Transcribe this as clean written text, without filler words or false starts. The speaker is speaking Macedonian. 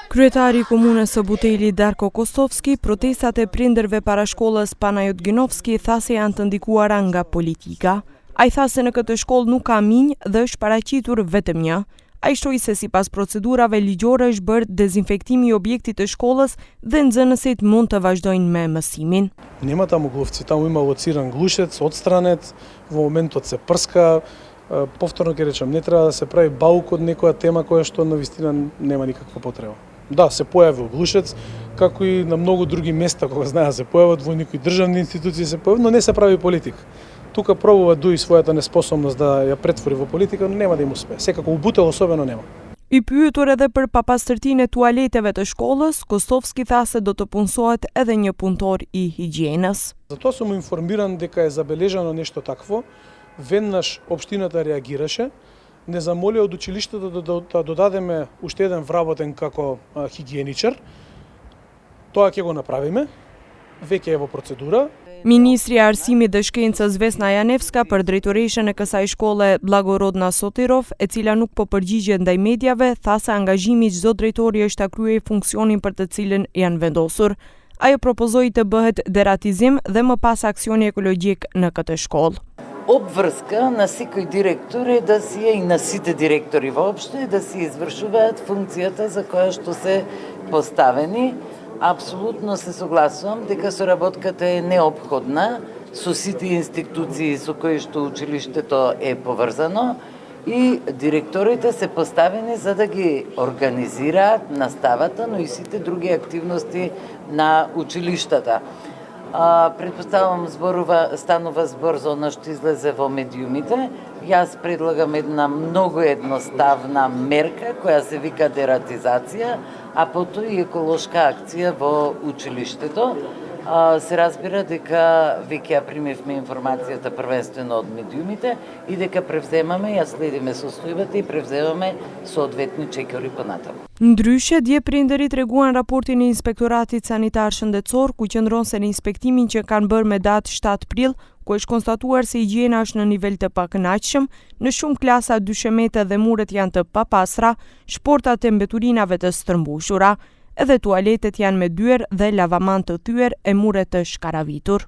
Kryetari i komunës së Buteli Darko Kostovski, protestat e prindërve para shkollës Panajot Ginovski tha se janë të ndikuara nga politika. Ai tha se në këtë shkollë nuk ka minj dhe është paraqitur vetëm një. Ai shtoi se sipas procedurave ligjore është bërë dezinfektimi i objektit të shkollës dhe nxënësit mund të vazhdojnë me mësimin. Нема таму глувци, таму има лоциран глушец, отстранет, во моментот се прска. Повторно ќе речам, не треба да се прави баук од некоја тема која што навистина нема никаква потреба. Да, се појави глушец, како и на многу други места кога знаеа се појават, во некои државни институции се појават, но не се прави политика. Тука пробува дуи својата неспособност да ја претвори во политика, но нема да им успее. Секако у Бутел особено нема. I pyetur edhe për papastërtinë e tualeteve të shkollës, Kostovski tha se do të punësohet edhe një punëtor i higjienës. Затоа сум информиран дека е забележано нешто такво. Веднаш општината реагираше, не замоли од училиштето да додадеме уште еден вработен како хигиеничар. Тоа ќе го направиме, веќе е во процедура. Ministri i Arsimit dhe Shkencës Vesna Janevska për drejtoreshën e kësaj shkolle Blagorodna Sotirov, e cila nuk po përgjigjet ndaj mediave, tha se angazhimi i çdo drejtori është ta kryejë funksionin për të cilën janë vendosur. Ajo propozoi të bëhet deratizim dhe më pas aksioni ekologjik në këtë shkollë. Обврска на секој директор е да си е и на сите директори воопште да си извршуваат функцијата за која што се поставени. Апсолутно се согласувам дека соработката е неопходна со сите институции со кои што училиштето е поврзано и директорите се поставени за да ги организираат наставата, но и сите други активности на училиштата. Предпоставам станува збор за она што излезе во медиумите. Јас предлагам една многу едноставна мерка која се вика дератизација, а потоа и еколошка акција во училиштето. Се разбира дека веќе ја примивме информацијата првенствено од медиумите и дека превземаме, ја следиме состојбата и превземаме соодветни чекори понатаму. Ndryshe, dje prindërit treguan raportin e Inspektoratit Sanitar Shëndetësor, ku qëndron se në inspektimin që kanë bërë me datë 7 prill, ku është konstatuar se higjiena është në nivel të pakënaqshëm, në shumë klasa dyshemete dhe muret janë të papastra, shportat e mbeturinave të strëmbushura, edhe tualetet janë me dyer dhe lavaman të thyer e muret të shkaravitur.